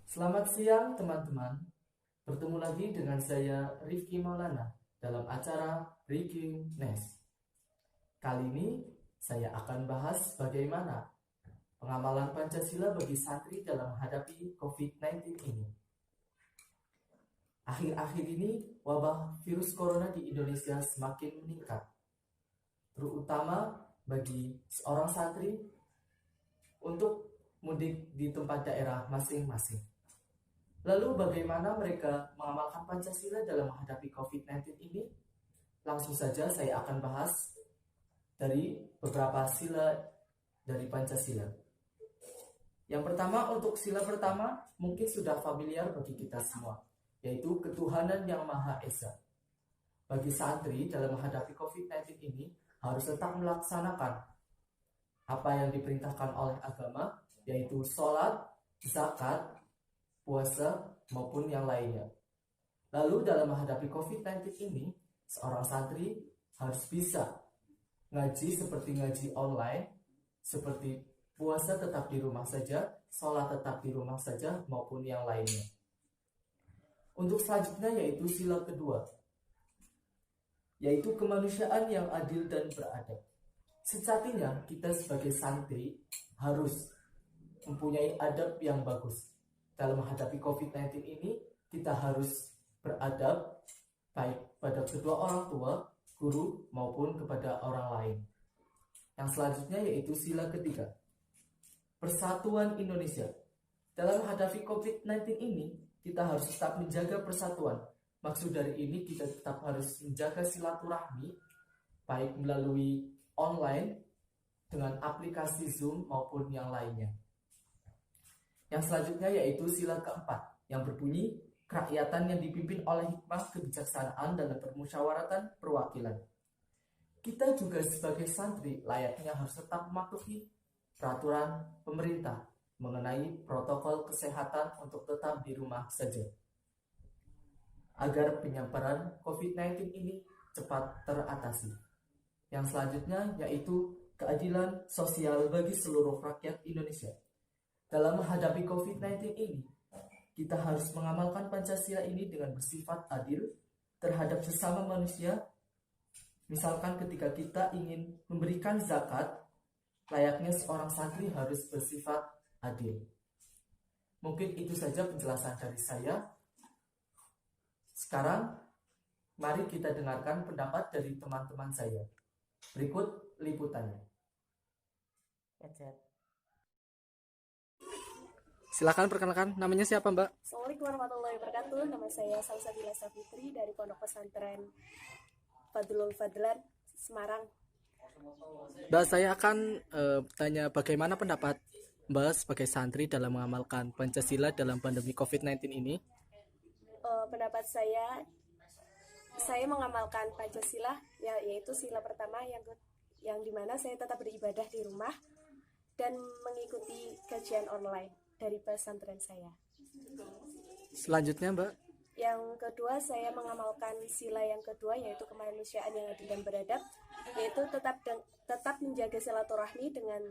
Selamat siang teman-teman, bertemu lagi dengan saya Rifki Maulana dalam acara Breaking News. Kali ini saya akan bahas bagaimana pengamalan Pancasila bagi santri dalam menghadapi COVID-19 ini. Akhir-akhir ini wabah virus corona di Indonesia semakin meningkat, terutama bagi seorang santri untuk mudik di tempat daerah masing-masing. Lalu bagaimana mereka mengamalkan Pancasila dalam menghadapi COVID-19 ini? Langsung saja saya akan bahas dari beberapa sila dari Pancasila. Yang pertama, untuk sila pertama mungkin sudah familiar bagi kita semua, yaitu ketuhanan yang Maha Esa. Bagi santri dalam menghadapi COVID-19 ini harus tetap melaksanakan apa yang diperintahkan oleh agama, yaitu sholat, zakat, puasa, maupun yang lainnya. Lalu dalam menghadapi COVID-19 ini, seorang santri harus bisa ngaji seperti ngaji online, seperti puasa tetap di rumah saja, sholat tetap di rumah saja, maupun yang lainnya. Untuk selanjutnya yaitu sila kedua, yaitu kemanusiaan yang adil dan beradab. Sejatinya kita sebagai santri harus mempunyai adab yang bagus. Dalam menghadapi COVID-19 ini, kita harus beradab baik pada kedua orang tua, guru, maupun kepada orang lain. Yang selanjutnya yaitu sila ketiga, persatuan Indonesia. Dalam menghadapi COVID-19 ini, kita harus tetap menjaga persatuan. Maksud dari ini, kita tetap harus menjaga silaturahmi, baik melalui online, dengan aplikasi Zoom, maupun yang lainnya. Yang selanjutnya yaitu sila keempat, yang berbunyi kerakyatan yang dipimpin oleh hikmah kebijaksanaan dalam permusyawaratan perwakilan. Kita juga sebagai santri layaknya harus tetap mematuhi peraturan pemerintah mengenai protokol kesehatan untuk tetap di rumah saja, agar penyebaran COVID-19 ini cepat teratasi. Yang selanjutnya yaitu keadilan sosial bagi seluruh rakyat Indonesia. Dalam menghadapi COVID-19 ini, kita harus mengamalkan Pancasila ini dengan bersifat adil terhadap sesama manusia. Misalkan ketika kita ingin memberikan zakat, layaknya seorang santri harus bersifat adil. Mungkin itu saja penjelasan dari saya. Sekarang, mari kita dengarkan pendapat dari teman-teman saya. Berikut liputannya. Silakan perkenalkan, namanya siapa Mbak? Assalamualaikum warahmatullahi wabarakatuh. Nama saya Salsabila Safitri dari Pondok Pesantren Fadlul Fadlan, Semarang. Mbak, saya akan tanya bagaimana pendapat Mbak sebagai santri dalam mengamalkan Pancasila dalam pandemi COVID-19 ini. Pendapat saya mengamalkan Pancasila, yaitu sila pertama yang dimana saya tetap beribadah di rumah dan mengikuti kajian online dari pesantren saya. Selanjutnya Mbak. Yang kedua, saya mengamalkan sila yang kedua, yaitu kemanusiaan yang adil dan beradab, yaitu tetap menjaga silaturahmi dengan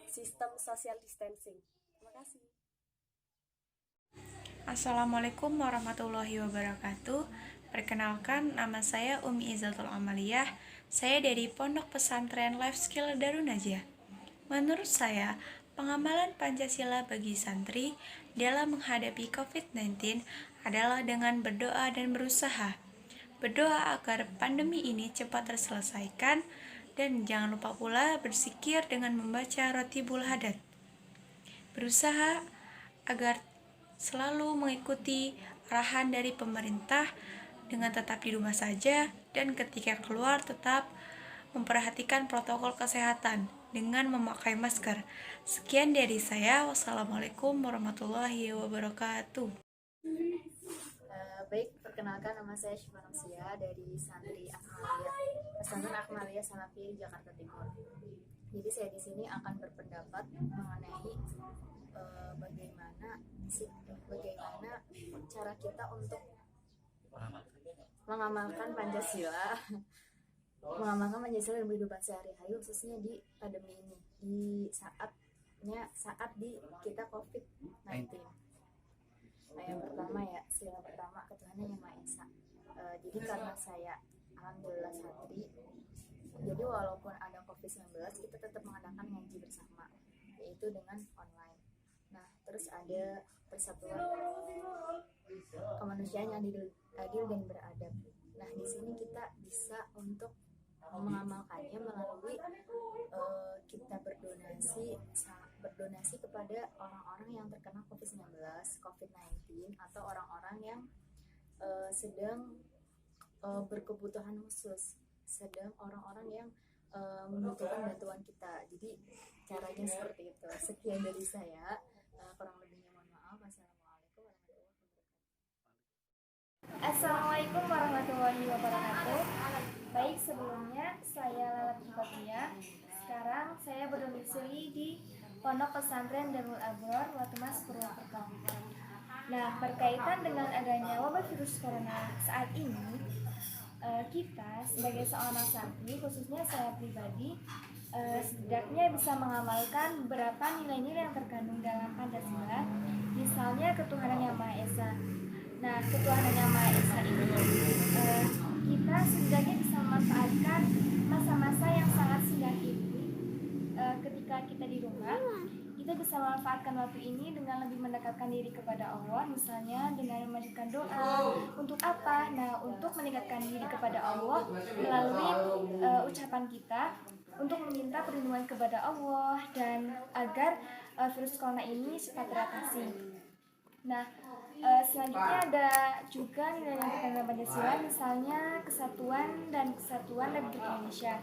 sistem social distancing. Terima kasih. Assalamualaikum warahmatullahi wabarakatuh. Perkenalkan, nama saya Umi Izzatul Amaliyah. Saya dari Pondok Pesantren Life Skill Darun Najah. Menurut saya, pengamalan Pancasila bagi santri dalam menghadapi COVID-19 adalah dengan berdoa dan berusaha. Berdoa agar pandemi ini cepat terselesaikan dan jangan lupa pula berzikir dengan membaca Rotibul Hadat. Berusaha agar selalu mengikuti arahan dari pemerintah dengan tetap di rumah saja dan ketika keluar tetap memperhatikan protokol kesehatan dengan memakai masker. Sekian dari saya. Wassalamualaikum warahmatullahi wabarakatuh. Baik, perkenalkan nama saya Syifa Nomsia dari santri Akmalia, Pesantren Akmalia Salafi, Jakarta Timur. Jadi saya di sini akan berpendapat mengenai bagaimana cara kita untuk mengamalkan Pancasila dalam kehidupan sehari-hari, khususnya di pandemi ini, di saat saat di kita COVID-19. Nah, yang pertama ya, sila pertama ketuhanan yang Maha Esa. Jadi karena saya alhamdulillah santri, jadi walaupun ada COVID-19 kita tetap mengadakan ngaji bersama, yaitu dengan online. Nah, terus ada persatuan kemanusiaan yang adil dan beradab. Nah, di sini kita bisa untuk mengamalkannya melalui kita berdonasi kepada orang-orang yang terkena COVID-19 atau orang-orang yang sedang berkebutuhan khusus, sedang orang-orang yang membutuhkan bantuan kita. Jadi caranya seperti itu. Sekian dari saya, kurang lebihnya mohon maaf. Assalamualaikum warahmatullahi wabarakatuh. Baik, sebelumnya saya Lalat Fatia. Sekarang saya berdomisili di Pondok Pesantren Darul Abror Watumas Purwokerto. Nah, berkaitan dengan adanya wabah virus corona saat ini, kita sebagai seorang santri, khususnya saya pribadi, setidaknya bisa mengamalkan beberapa nilai-nilai yang terkandung dalam Pancasila, misalnya ketuhanan yang Maha Esa. Nah, ketuhanan yang Maha Esa ini kita setidaknya bisa memanfaatkan masa-masa yang sangat singkat ini. Ketika kita di rumah, kita bisa memanfaatkan waktu ini dengan lebih mendekatkan diri kepada Allah, misalnya dengan memanjatkan doa. Untuk apa? Nah, untuk mendekatkan diri kepada Allah melalui ucapan kita untuk meminta perlindungan kepada Allah dan agar virus corona ini cepat teratasi. Nah, selanjutnya ada juga nilai yang terkandung dalam Pancasila, misalnya kesatuan Republik Indonesia.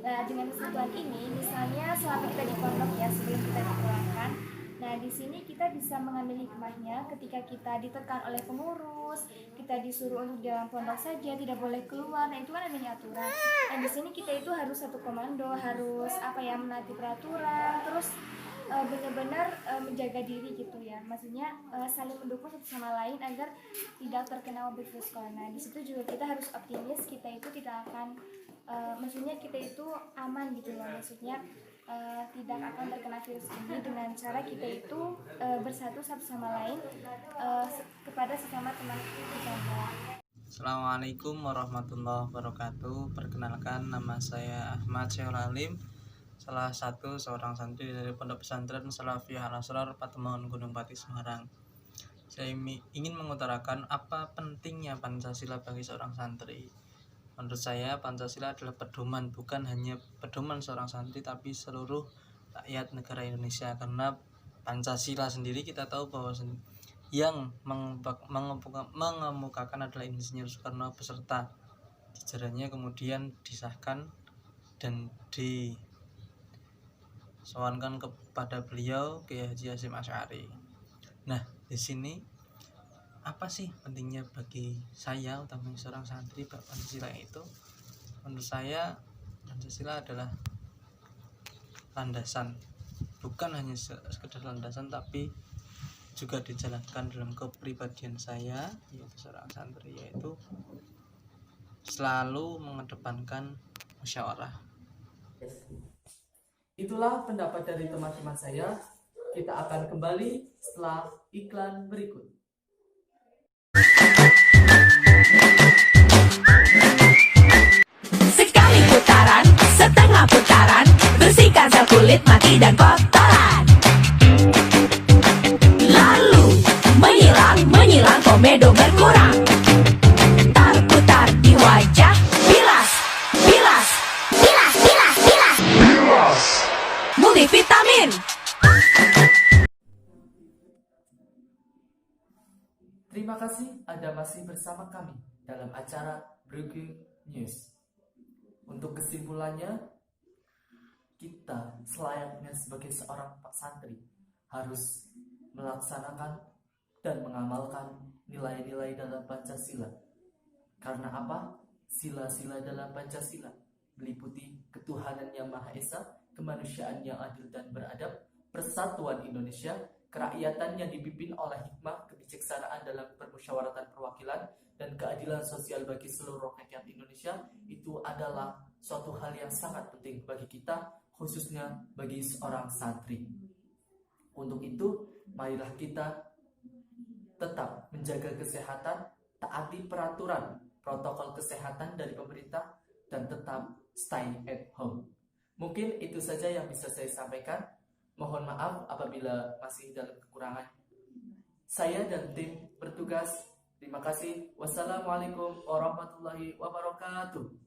Nah, dengan kesatuan ini, misalnya selama kita di pondok ya, sebelum kita dipulangkan, nah di sini kita bisa mengambil hikmahnya ketika kita ditekan oleh pengurus, kita disuruh untuk di dalam pondok saja, tidak boleh keluar. Nah, itu kan adanya aturan. Dan di sini kita itu harus satu komando, harus menaati peraturan, terus benar-benar menjaga diri gitu ya, maksudnya saling mendukung satu sama lain agar tidak terkena wabah virus corona. Di situ juga kita harus optimis, kita itu tidak akan maksudnya kita itu aman gitu loh, maksudnya tidak akan terkena virus ini dengan cara kita itu bersatu satu sama lain kepada sesama teman kita. Assalamualaikum warahmatullahi wabarakatuh. Perkenalkan, nama saya Ahmad Syaikhul Alim, salah satu seorang santri dari Pondok Pesantren Salafiyah Al-Asrar Patemon Gunung Pati Semarang. Saya ingin mengutarakan apa pentingnya Pancasila bagi seorang santri. Menurut saya, Pancasila adalah pedoman, bukan hanya pedoman seorang santri, tapi seluruh rakyat negara Indonesia. Karena Pancasila sendiri kita tahu bahwa yang mengemukakan adalah Insinyur Soekarno beserta jajarannya, kemudian disahkan dan disowankan kepada beliau Kiai Haji Hasyim Asy'ari. Nah, di sini apa sih pentingnya bagi saya, utamanya seorang santri, Pancasila itu? Menurut saya, Pancasila adalah landasan, bukan hanya sekedar landasan, tapi juga dijalankan dalam kepribadian saya, yaitu seorang santri, yaitu selalu mengedepankan musyawarah. Itulah pendapat dari teman-teman saya. Kita akan kembali setelah iklan berikut. Sekali putaran, setengah putaran, bersihkan sel kulit mati dan kotoran. Lalu menyilang, komedo berkurang. Tar-putar di wajah, bilas. Multivitamin. Terima kasih Anda masih bersama kami dalam acara Breaking News. Untuk kesimpulannya, kita selayaknya sebagai seorang santri harus melaksanakan dan mengamalkan nilai-nilai dalam Pancasila. Karena apa? Sila-sila dalam Pancasila meliputi ketuhanan yang Maha Esa, kemanusiaan yang adil dan beradab, persatuan Indonesia, kerakyatan yang dipimpin oleh hikmah, kebijaksanaan dalam permusyawaratan perwakilan, dan keadilan sosial bagi seluruh rakyat Indonesia. Itu adalah suatu hal yang sangat penting bagi kita, khususnya bagi seorang santri. Untuk itu, marilah kita tetap menjaga kesehatan, taati peraturan protokol kesehatan dari pemerintah, dan tetap stay at home. Mungkin itu saja yang bisa saya sampaikan. Mohon maaf apabila masih dalam kekurangan. Saya dan tim bertugas. Terima kasih. Wassalamualaikum warahmatullahi wabarakatuh.